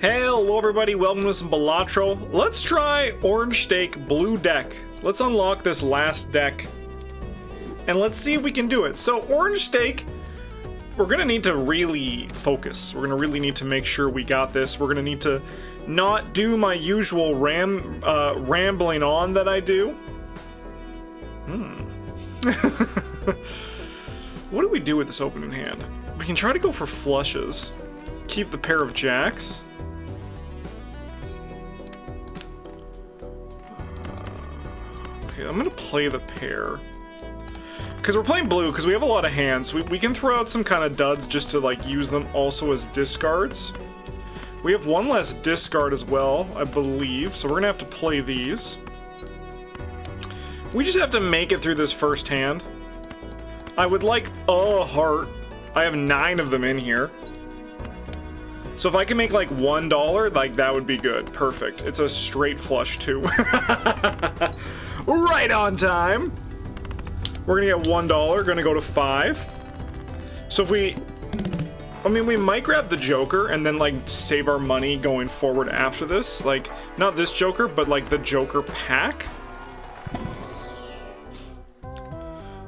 Hello everybody, welcome to some BALATRO. Let's try Orange Steak Blue Deck. Let's unlock this last deck and let's see if we can do it. So Orange Steak, we're gonna need to really focus. We're gonna really need to make sure we got this. We're gonna need to not do my usual rambling on that I do. What do we do with this opening hand? We can try to go for flushes. Keep the pair of jacks. Okay, I'm gonna play the pair. Because we're playing blue, because we have a lot of hands. We can throw out some kind of duds just to like use them also as discards. We have one less discard as well, I believe, so we're gonna have to play these. We just have to make it through this first hand. I would like a heart. I have 9 of them in here. So if I can make like $1, like that would be good. Perfect. It's a straight flush too. Right on time. We're gonna get $1, gonna go to 5. So if we, I mean, we might grab the Joker and then like save our money going forward after this. Like, not this Joker, but like the Joker pack.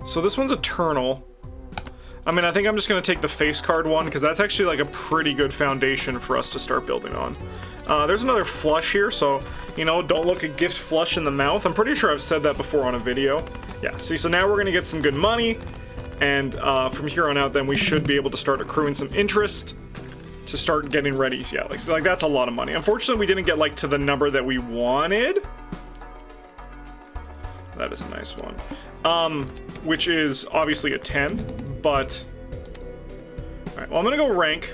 So this one's Eternal. I mean, I think I'm just gonna take the face card one because that's actually like a pretty good foundation for us to start building on. There's another flush here, so, you know, don't look a gift flush in the mouth. I'm pretty sure I've said that before on a video. Yeah, see, so now we're gonna get some good money, and from here on out, then we should be able to start accruing some interest to start getting ready. Yeah, like that's a lot of money. Unfortunately, we didn't get like to the number that we wanted. That is a nice one. Which is obviously a 10, but... Alright, well, I'm gonna go rank.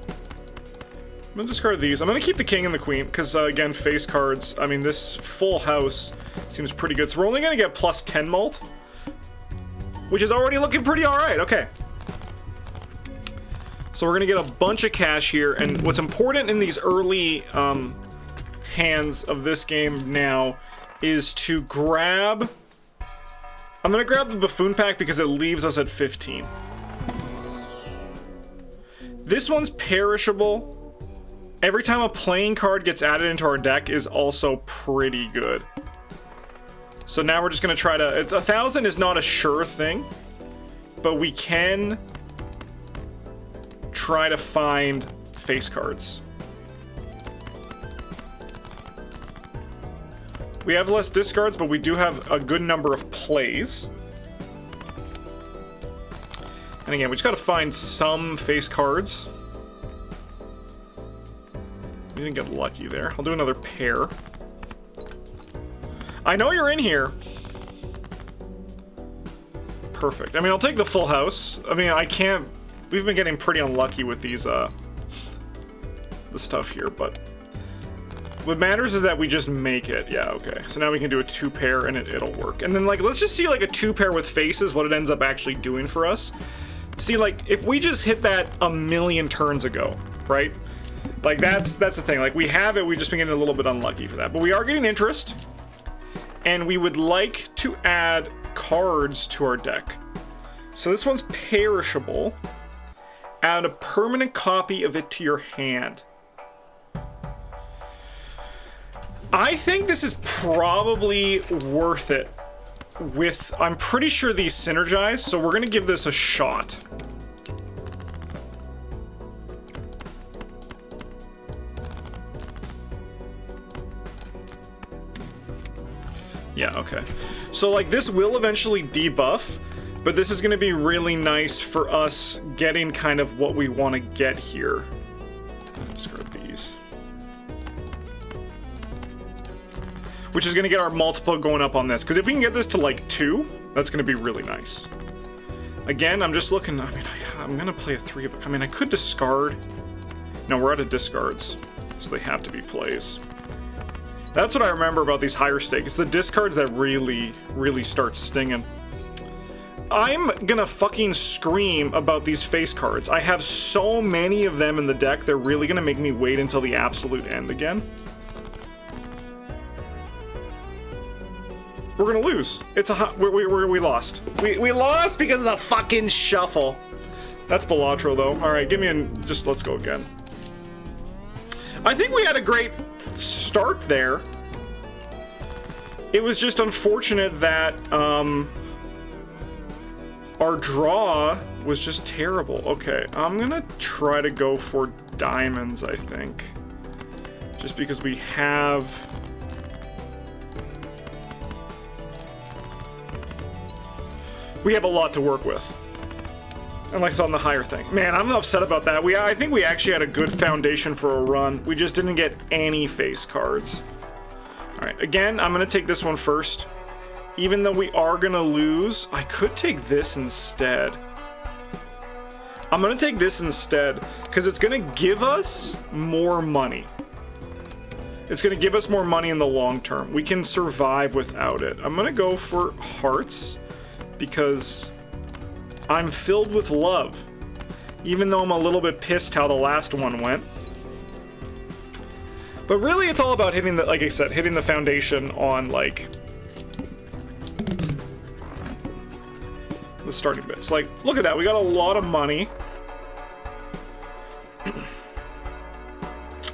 I'm gonna discard these. I'm gonna keep the king and the queen, because, again, face cards. I mean, this full house seems pretty good. So we're only gonna get plus 10 mult, which is already looking pretty alright. Okay. So we're gonna get a bunch of cash here, and what's important in these early, hands of this game now is to grab... I'm gonna grab the Buffoon pack because it leaves us at 15. This one's perishable. Every time a playing card gets added into our deck is also pretty good. So now we're just gonna try to... 1,000 is not a sure thing, but we can try to find face cards. We have less discards, but we do have a good number of plays. And again, we just gotta find some face cards. We didn't get lucky there. I'll do another pair. I know you're in here. Perfect. I mean, I'll take the full house. I mean, I can't... We've been getting pretty unlucky with these, the stuff here, but... What matters is that we just make it. Yeah, okay. So now we can do a 2-pair and it'll work. And then, like, let's just see, like, a 2-pair with faces, what it ends up actually doing for us. See, like, if we just hit that a million turns ago, right? Like, that's the thing. Like, we have it, we've just been getting a little bit unlucky for that. But we are getting interest. And we would like to add cards to our deck. So this one's perishable. Add a permanent copy of it to your hand. I think this is probably worth it with, I'm pretty sure these synergize, so we're gonna give this a shot. Yeah, okay. So like this will eventually debuff, but this is gonna be really nice for us getting kind of what we want to get here. Discard these. Which is going to get our multiple going up on this. Because if we can get this to, like, 2, that's going to be really nice. Again, I'm just looking... I mean, I'm going to play a 3 of it. I mean, I could discard... No, we're out of discards. So they have to be plays. That's what I remember about these higher stakes. It's the discards that really, really start stinging. I'm going to fucking scream about these face cards. I have so many of them in the deck, they're really going to make me wait until the absolute end again. We're gonna lose. It's a we lost. We lost because of the fucking shuffle. That's BALATRO, though. Alright, give me just let's go again. I think we had a great start there. It was just unfortunate that, our draw was just terrible. Okay, I'm gonna try to go for diamonds, I think. Just because we have... we have a lot to work with. And like it's on the higher thing. Man, I'm upset about that. I think we actually had a good foundation for a run. We just didn't get any face cards. Alright, again, I'm gonna take this one first. Even though we are gonna lose, I could take this instead. I'm gonna take this instead, because it's gonna give us more money. It's gonna give us more money in the long term. We can survive without it. I'm gonna go for hearts, because I'm filled with love. Even though I'm a little bit pissed how the last one went. But really, it's all about hitting the, like I said, hitting the foundation on, like, the starting bits. Like, look at that, we got a lot of money.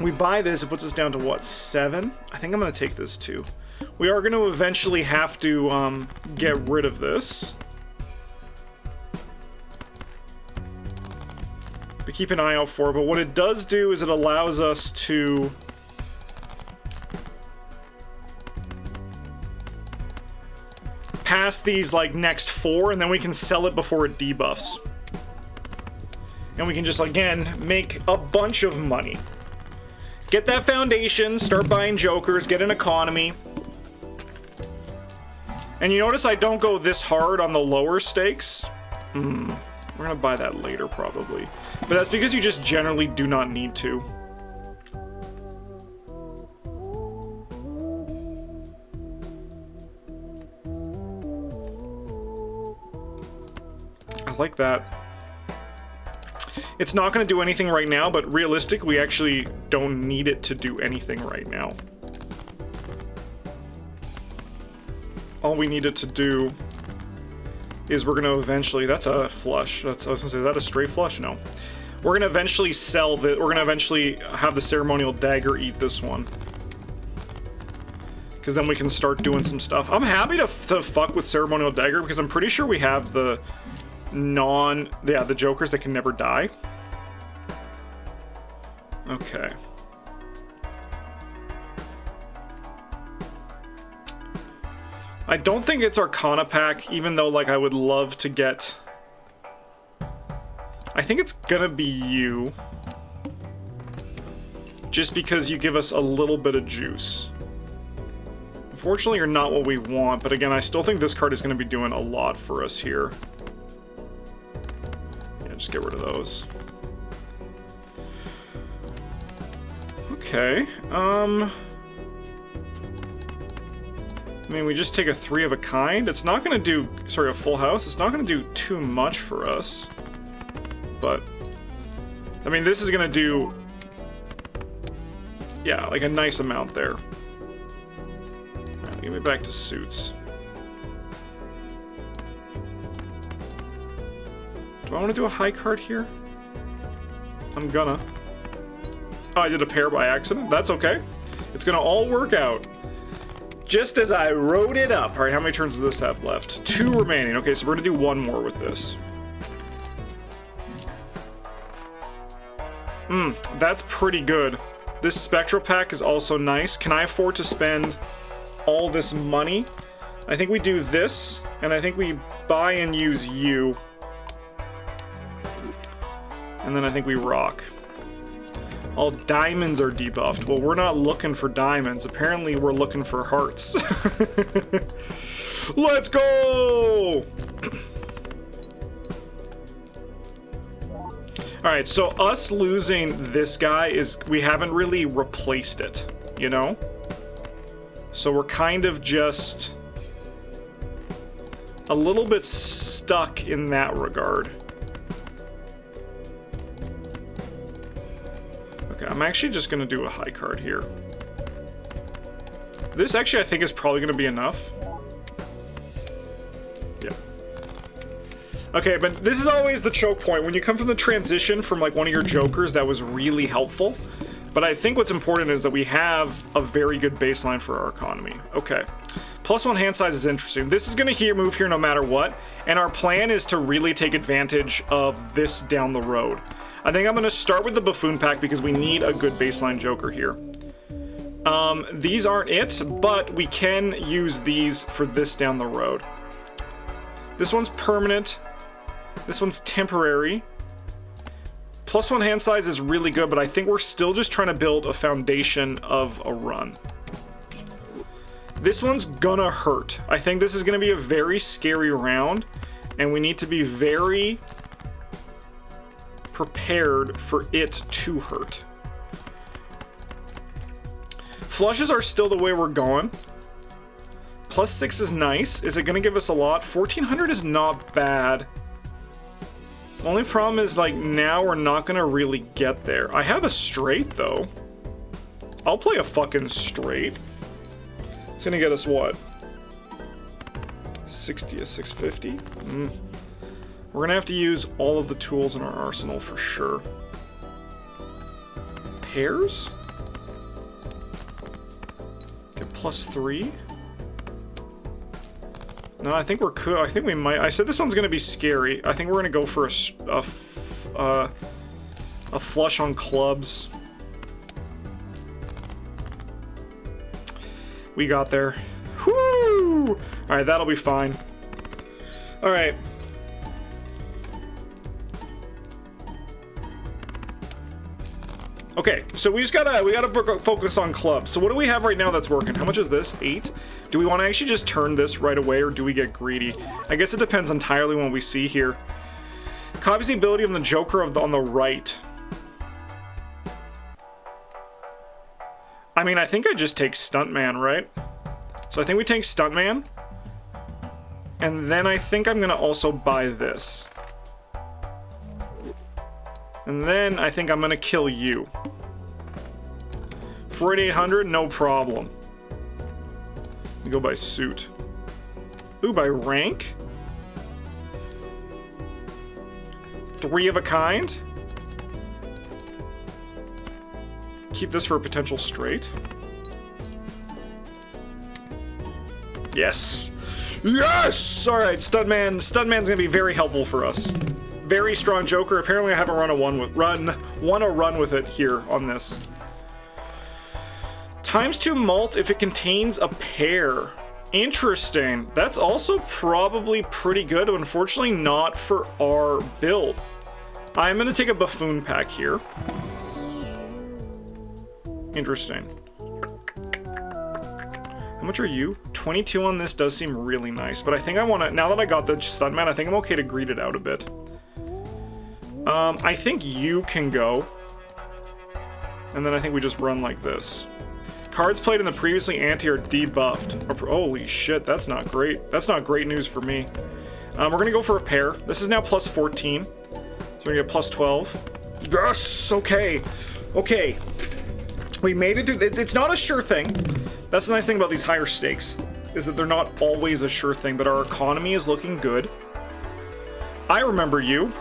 We buy this, it puts us down to what, 7? I think I'm gonna take this too. We are gonna eventually have to get rid of this. But keep an eye out for it. But what it does do is it allows us to pass these like next 4, and then we can sell it before it debuffs. And we can just again make a bunch of money. Get that foundation, start buying jokers, get an economy. And you notice I don't go this hard on the lower stakes. We're gonna buy that later probably. But that's because you just generally do not need to. I like that. It's not going to do anything right now, but realistic, we actually don't need it to do anything right now. All we need it to do is we're going to eventually... That's a flush. I was going to say, is that a straight flush? No. We're going to eventually sell the... We're going to eventually have the ceremonial dagger eat this one. Because then we can start doing some stuff. I'm happy to fuck with ceremonial dagger because I'm pretty sure we have the... the jokers that can never die. Okay. I don't think it's Arcana pack, even though, like, I would love to get... I think it's gonna be you. Just because you give us a little bit of juice. Unfortunately, you're not what we want, but again, I still think this card is gonna be doing a lot for us here. Just get rid of those. Okay, I mean, we just take a 3 of a kind. It's not gonna do, sorry, a full house. It's not gonna do too much for us. But, I mean, this is gonna do, yeah, like a nice amount there. Alright, give me back to suits. Do I want to do a high card here? I'm gonna. Oh, I did a pair by accident? That's okay. It's gonna all work out. Just as I wrote it up. Alright, how many turns does this have left? 2 remaining. Okay, so we're gonna do 1 more with this. That's pretty good. This Spectral Pack is also nice. Can I afford to spend all this money? I think we do this, and I think we buy and use you. And then I think we rock. All diamonds are debuffed. Well, we're not looking for diamonds. Apparently, we're looking for hearts. Let's go! Alright, so us losing this guy is... We haven't really replaced it, you know? So we're kind of just... a little bit stuck in that regard. I'm actually just gonna do a high card here. This actually I think is probably gonna be enough. Yeah. Okay, but this is always the choke point. When you come from the transition from like one of your jokers, that was really helpful. But I think what's important is that we have a very good baseline for our economy. Okay. +1 hand size is interesting. This is going to move here no matter what. And our plan is to really take advantage of this down the road. I think I'm going to start with the buffoon pack because we need a good baseline joker here. These aren't it, but we can use these for this down the road. This one's permanent. This one's temporary. +1 hand size is really good, but I think we're still just trying to build a foundation of a run. This one's gonna hurt. I think this is gonna be a very scary round, and we need to be very prepared for it to hurt. Flushes are still the way we're going. +6 is nice. Is it gonna give us a lot? 1400 is not bad. Only problem is, like, now we're not gonna really get there. I have a straight, though. I'll play a fucking straight. It's gonna get us what? 60 to 650? We're gonna have to use all of the tools in our arsenal for sure. Pairs? Get +3? No, I think we're cool. I think we might. I said this one's gonna be scary. I think we're gonna go for a flush on clubs. We got there. Whoo! All right, that'll be fine. All right. Okay, so we gotta focus on clubs. So what do we have right now that's working? How much is this? 8? Do we want to actually just turn this right away, or do we get greedy? I guess it depends entirely on what we see here. Copies the ability of the Joker on the right. I mean, I think I just take Stuntman, right? So I think we take Stuntman. And then I think I'm gonna also buy this. And then I think I'm gonna kill you. 4800, no problem. We go by suit. Ooh, by rank? 3 of a kind? Keep this for a potential straight. Yes! Yes! Alright, Stuntman. Stuntman's gonna be very helpful for us. Very strong joker. Apparently I haven't won a run with it here on this. ×2 malt if it contains a pair. Interesting. That's also probably pretty good, but unfortunately not for our build. I'm gonna take a buffoon pack here. Interesting. How much are you? 22 on this does seem really nice, but I think I want to, now that I got the Stuntman, I think I'm okay to greed it out a bit. I think you can go. And then I think we just run like this. Cards played in the previously ante are debuffed. Holy shit, that's not great. That's not great news for me. We're gonna go for a pair. This is now +14. So we're gonna get +12. Yes! Okay. Okay. We made it through. It's not a sure thing. That's the nice thing about these higher stakes, is that they're not always a sure thing, but our economy is looking good. I remember you.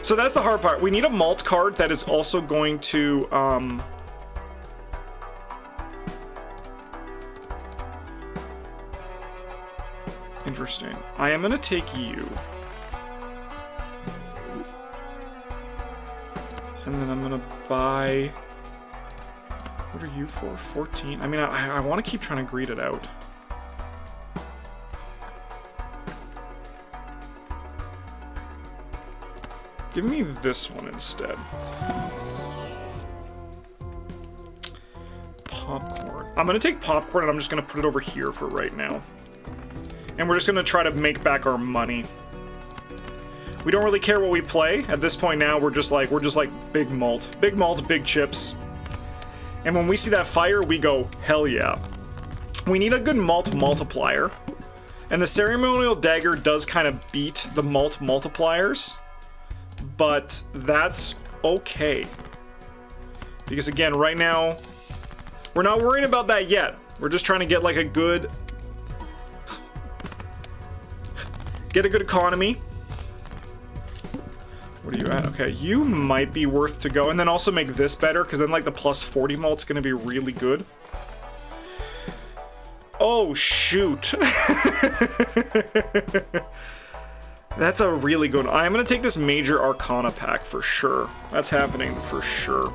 So that's the hard part. We need a malt card that is also going to, interesting. I am gonna take you. And then I'm gonna buy... What are you for? 14? I mean, I want to keep trying to greed it out. Give me this one instead. Popcorn. I'm gonna take popcorn and I'm just gonna put it over here for right now. And we're just gonna try to make back our money. We don't really care what we play. At this point now, we're just like big malt. Big malt, big chips. And when we see that fire, we go, hell yeah. We need a good malt multiplier. And the ceremonial dagger does kind of beat the malt multipliers. But that's okay. Because again, right now, we're not worrying about that yet. We're just trying to get like a good... Get a good economy. What are you at? Okay, you might be worth to go. And then also make this better, because then like the plus 40 malt's going to be really good. Oh, shoot. That's a really good one. I'm going to take this Major Arcana pack for sure. That's happening for sure.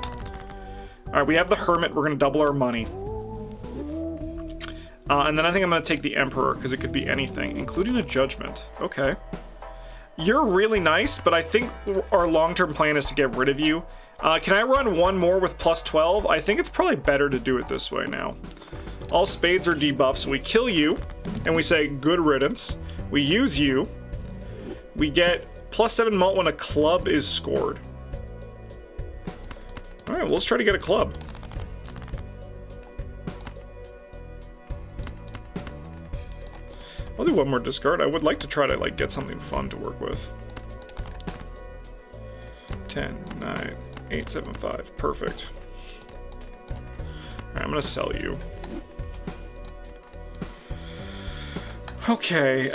Alright, we have the Hermit. We're going to double our money. And then I think I'm going to take the Emperor, because it could be anything, including a Judgment. Okay. You're really nice, but I think our long-term plan is to get rid of you. Can I run one more with plus 12? I think it's probably better to do it this way now. All spades are debuffed, so we kill you, and we say good riddance. We use you. We get plus 7 malt when a club is scored. Alright, well, let's try to get a club. I'll do one more discard. I would like to try to like get something fun to work with. 10, 9, 8, 7, 5. Perfect. Alright, I'm gonna sell you. Okay,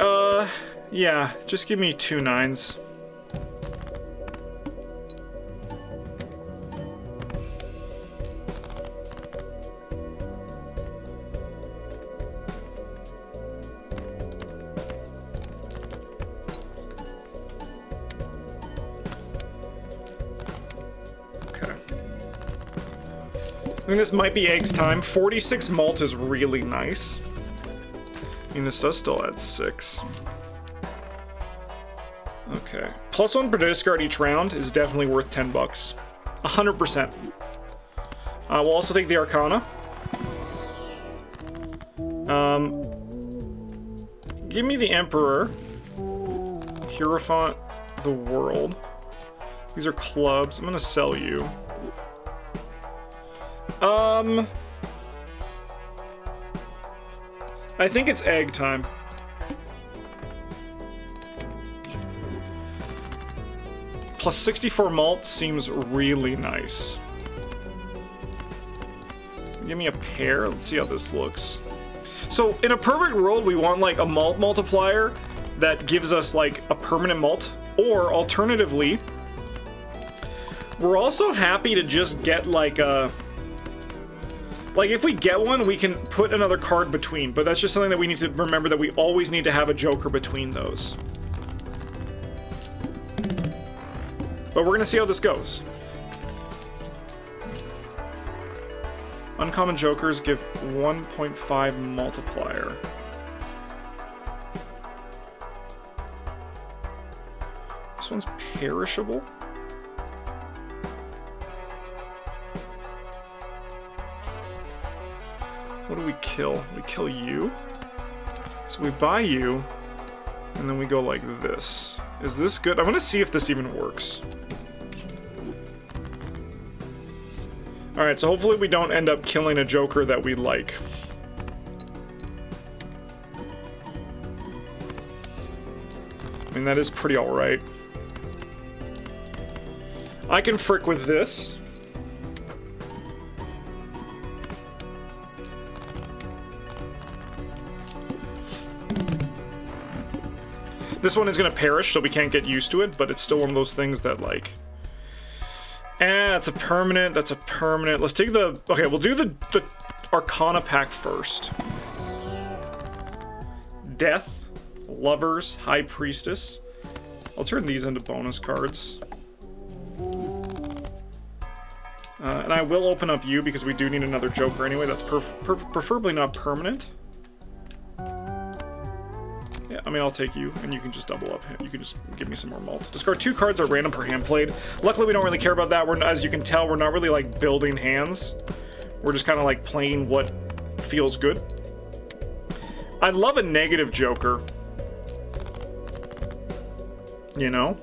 yeah, just give me 2 9s. I think this might be eggs time. 46 malt is really nice. I mean, this does still add 6. Okay. Plus 1 per discard each round is definitely worth 10 bucks. 100%. We'll also take the Arcana. Give me the Emperor. Hierophant the World. These are clubs. I'm gonna sell you. I think it's egg time. Plus 64 malt seems really nice. Give me a pair. Let's see how this looks. So in a perfect world, we want like a malt multiplier that gives us like a permanent malt, or alternatively, we're also happy to just get like a... Like, if we get one, we can put another card between, but that's just something that we need to remember, that we always need to have a joker between those. But we're gonna see how this goes. Uncommon jokers give 1.5 multiplier. This one's perishable. What do we kill? We kill you. So we buy you, and then we go like this. Is this good? I'm gonna see if this even works. Alright, so hopefully we don't end up killing a joker that we like. I mean, that is pretty alright. I can frick with this. This one is going to perish, so we can't get used to it, but it's still one of those things that, like... that's a permanent, that's a permanent. Let's take the... Okay, we'll do the Arcana pack first. Death, Lovers, High Priestess. I'll turn these into bonus cards. And I will open up you, because we do need another joker anyway. That's preferably not permanent. Yeah, I mean, I'll take you, and you can just double up. You can just give me some more malt. Discard 2 cards at random per hand played. Luckily, we don't really care about that. As you can tell, we're not really, like, building hands. We're just kind of, like, playing what feels good. I love a negative joker. You know?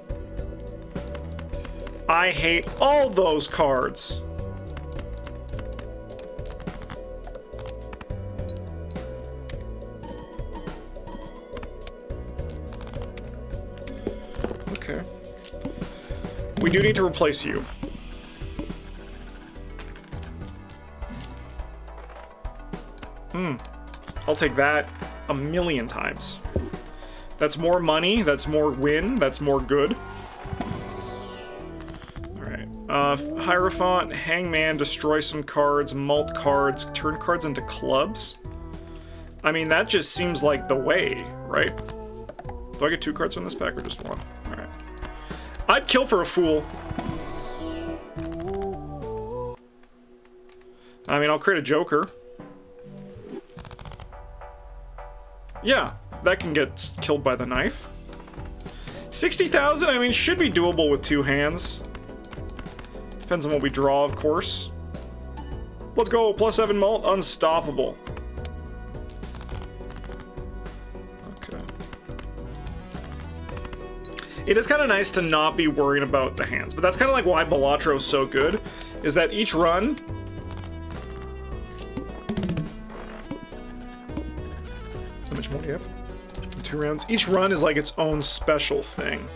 I hate all those cards. Okay. We do need to replace you. I'll take that a million times. That's more money, that's more win, that's more good. Alright. Hierophant, Hangman, destroy some cards, mult cards, turn cards into clubs. I mean, that just seems like the way, right? Do I get 2 cards from this pack or just 1? Alright. I'd kill for a fool. I mean, I'll create a Joker. Yeah, that can get killed by the knife. 60,000, I mean, should be doable with 2 hands. Depends on what we draw, of course. Let's go, +7 mult, unstoppable. Okay. It is kind of nice to not be worrying about the hands, but that's kind of like why BALATRO is so good, is that each run... How much more do you have? 2 rounds. Each run is like its own special thing.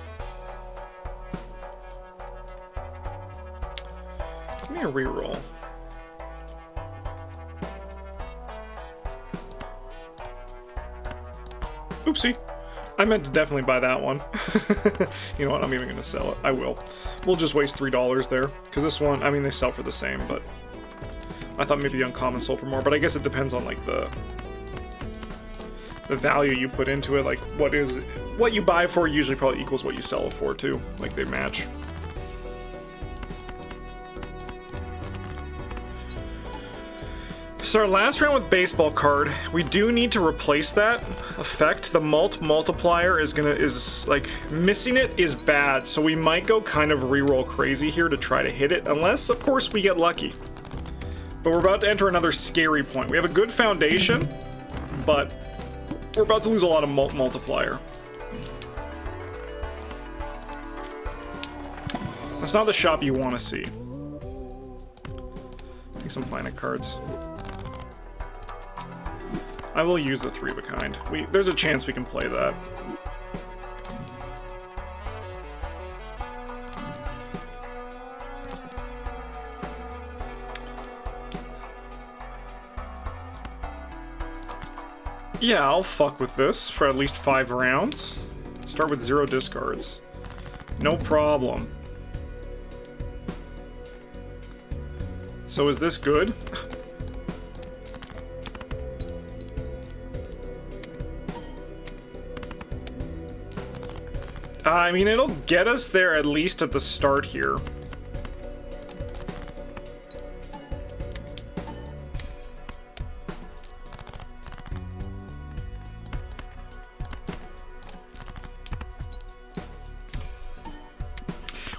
Give me a reroll. Oopsie. I meant to definitely buy that one. You know what? I'm even going to sell it. I will. We'll just waste $3 there. Because this one, I mean, they sell for the same, but... I thought maybe the uncommon sold for more, but I guess it depends on, like, the value you put into it. Like, what you buy for usually probably equals what you sell it for, too. Like, they match. So our last round with baseball card, we do need to replace that effect. The multiplier is like, missing it is bad, so we might go kind of reroll crazy here to try to hit it, unless, of course, we get lucky. But we're about to enter another scary point. We have a good foundation, but we're about to lose a lot of multiplier. That's not the shop you want to see. Take some planet cards. I will use the 3 of a kind. There's a chance we can play that. Yeah, I'll fuck with this for at least 5 rounds. Start with 0 discards. No problem. So is this good? I mean, it'll get us there at least at the start here.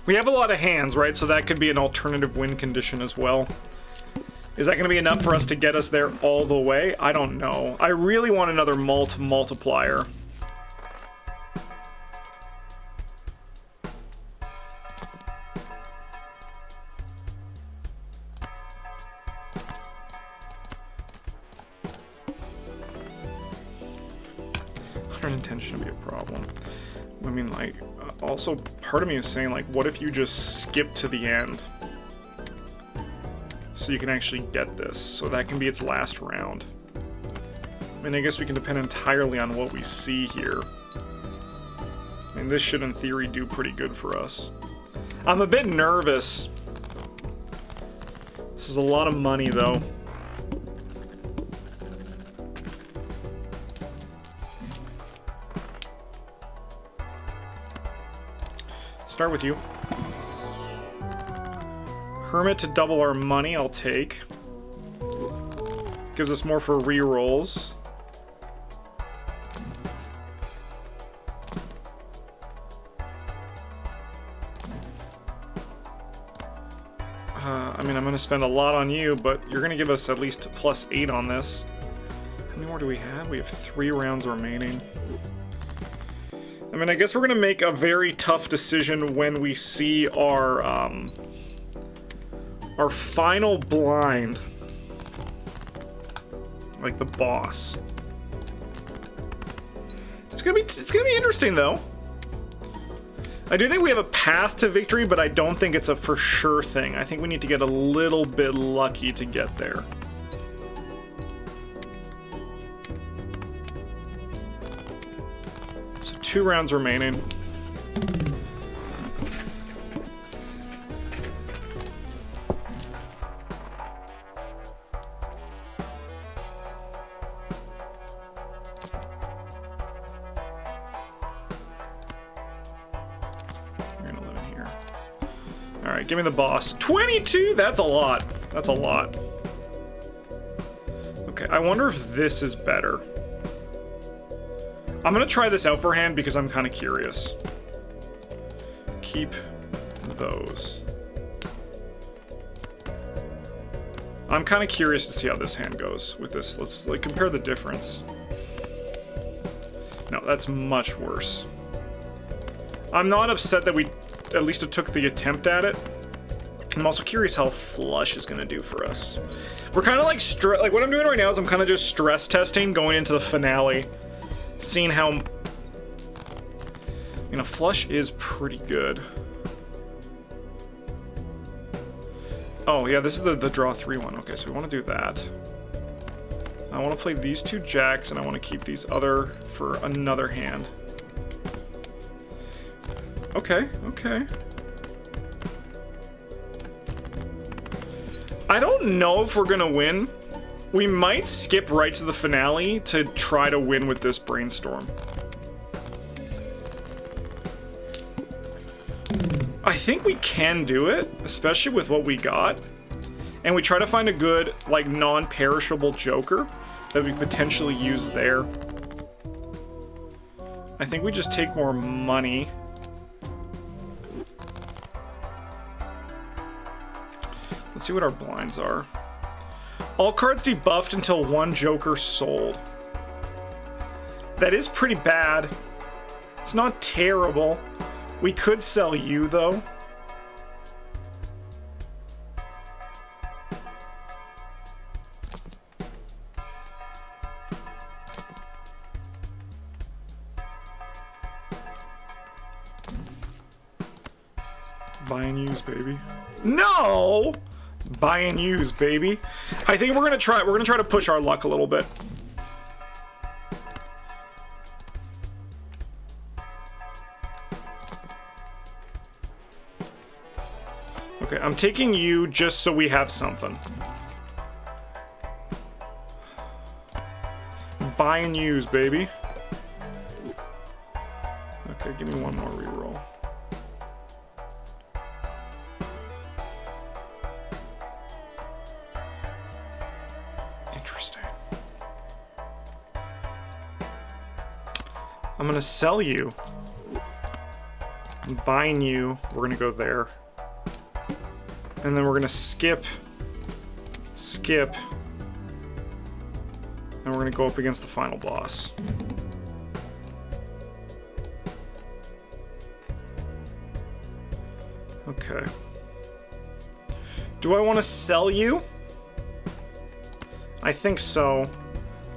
We have a lot of hands, right? So that could be an alternative win condition as well. Is that going to be enough for us to get us there all the way? I don't know. I really want another multiplier. Intention to be a problem. I mean, like, also part of me is saying, like, what if you just skip to the end so you can actually get this, so that can be its last round. I mean, I guess we can depend entirely on what we see here. I mean, this should in theory do pretty good for us. I'm a bit nervous. This is a lot of money though. Start with you. Hermit to double our money, I'll take. Gives us more for rerolls. I mean, I'm going to spend a lot on you, but you're going to give us at least +8 on this. How many more do we have? We have 3 rounds remaining. I mean, I guess we're going to make a very tough decision when we see our final blind. Like the boss. It's gonna be interesting though. I do think we have a path to victory, but I don't think it's a for sure thing. I think we need to get a little bit lucky to get there. So 2 rounds remaining. Alright, give me the boss. 22? That's a lot. That's a lot. Okay, I wonder if this is better. I'm gonna try this out for hand because I'm kind of curious. Keep those. I'm kind of curious to see how this hand goes with this. Let's like compare the difference. No, that's much worse. I'm not upset that we at least took the attempt at it. I'm also curious how flush is gonna do for us. We're kind of like what I'm doing right now is I'm kind of just stress testing going into the finale, seeing how, you know, flush is pretty good. Oh yeah, this is the draw 3 one. Okay, so we want to do that. I want to play these 2 jacks and I want to keep these other for another hand. Okay, okay. I don't know if we're gonna win. We might skip right to the finale to try to win with this brainstorm. I think we can do it, especially with what we got. And we try to find a good, like, non-perishable joker that we potentially use there. I think we just take more money. Let's see what our blinds are. All cards debuffed until 1 joker sold. That is pretty bad. It's not terrible. We could sell you, though. Buy and use, baby. No! Buy and use, baby. I think we're gonna try to push our luck a little bit. Okay, I'm taking you just so we have something. Buy and use, baby. Okay, give me one more reroll. Interesting. I'm gonna sell you. I'm buying you. We're gonna go there. And then we're gonna skip, and we're gonna go up against the final boss. Okay. Do I want to sell you? I think so.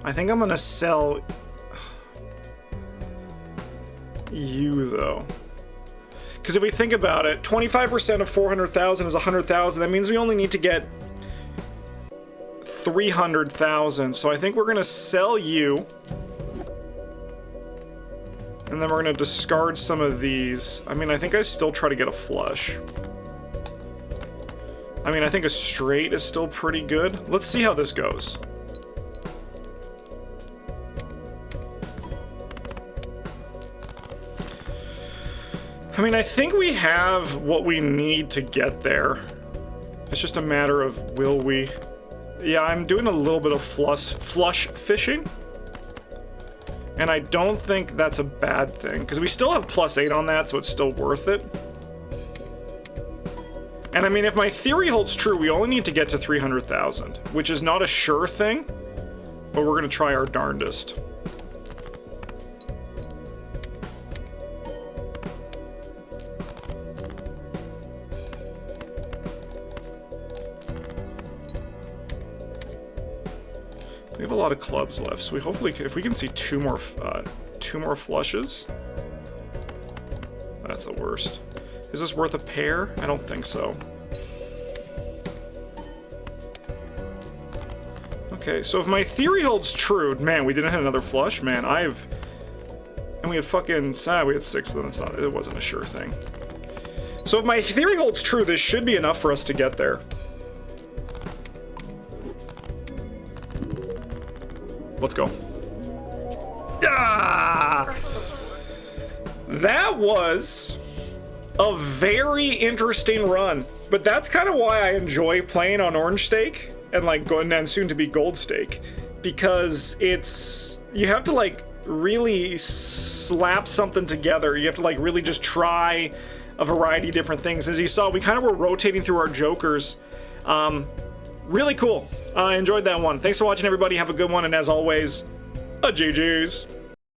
I think I'm gonna sell you, though. Because if we think about it, 25% of 400,000 is 100,000. That means we only need to get 300,000. So I think we're gonna sell you, and then we're gonna discard some of these. I mean, I think I still try to get a flush. I mean, I think a straight is still pretty good. Let's see how this goes. I mean, I think we have what we need to get there. It's just a matter of will we. Yeah, I'm doing a little bit of flush fishing. And I don't think that's a bad thing, because we still have +8 on that, so it's still worth it. And I mean, if my theory holds true, we only need to get to 300,000, which is not a sure thing, but we're gonna try our darndest. We have a lot of clubs left, so we hopefully, if we can see two more flushes. That's the worst. Is this worth a pair? I don't think so. Okay, so if my theory holds true, man, we didn't hit another flush, man, and we had fucking... we had 6, then it wasn't a sure thing. So if my theory holds true, this should be enough for us to get there. Let's go. Ah! That was a very interesting run. But that's kind of why I enjoy playing on Orange Steak and like going and soon to be Gold Steak, because you have to like really slap something together. You have to like really just try a variety of different things. As you saw, we kind of were rotating through our jokers. Really cool. I enjoyed that one. Thanks for watching, everybody. Have a good one, and as always, a GG's.